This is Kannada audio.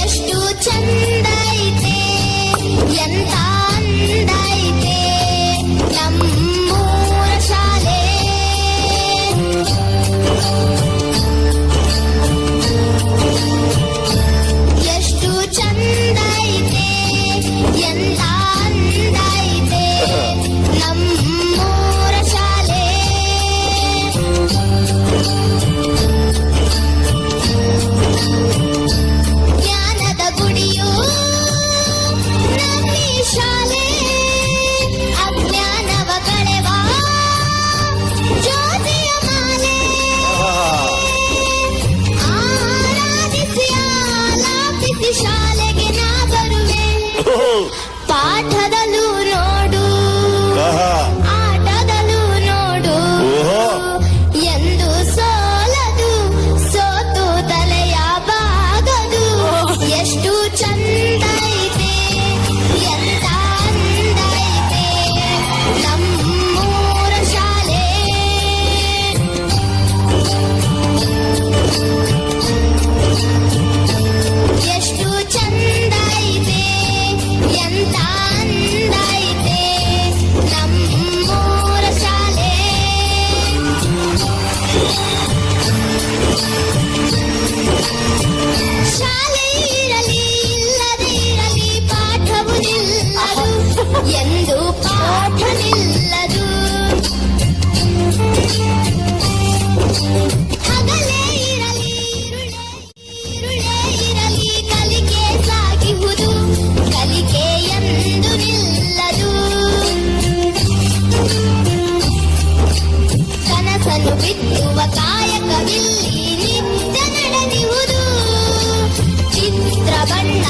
ಎಷ್ಟು ಚಂದ ಐತೆ ಎಂತ ಅಂದ ಐತೆ ನಮ್ಮೂರ ಶಾಲೆ. ಎಷ್ಟು ಚಂದ ಐತೆ ಎಂತ ಅಂದ ಐತೆ ನಮ್ಮೂರ ಶಾಲೆ. ಜ್ಞಾನದ ಗುಡಿಯು ನಮ್ಮಿ ಶಾಲೆ, ಅಜ್ಞಾನವ ಕಳೆವ ಜ್ಯೋತಿಯ ಮಾಲೆ. ಆರಾಧಿಸಿ ಆಲಾಪಿಸಿ ಶಾಲೆಗೆ ನಾ ಬರುವೆ, ಪಾಠದಲ್ಲೂ ನೋಡು ಆಟದಲ್ಲೂ ನೋಡು, ಎಂದು ಸೋಲದು ಸೋತು ತಲೆಯ ಬಾಗದು. ಎಷ್ಟು ಚಂದ ಐತೆ ಎಂತ ಅಂದ ಐತೆ ನಮ್ಮೂರ ಶಾಲೆ. ಎಷ್ಟು ಚಂದ ಐತೆ ಎಂತ ಅಂದ ಐತೆ ನಮ್ಮೂರ ಶಾಲೆ. ಶಾಲೆ ಇರಲಿ ಇಲ್ಲದೆ ಇರಲಿ ಪಾಠವು ನಿಲ್ಲದು, ಎಂದು ಪಾಠ ನಿಲ್ಲದು. ಹಗಲೇ ಇರಲಿ ಇರುಳೇ ಇರಲಿ ಕಲಿಕೆ ಸಾಗಿಹುದು, ಕಲಿಕೆ ಎಂದು ನಿಲ್ಲದು. ಕನಸನ್ನು ಬಿತ್ತುವ ಕಾಯಕವಿಲ್ಲಿ ನಿತ್ಯ ನಡೆದಿಹುದು, ಚಿತ್ರ ಬಣ್ಣ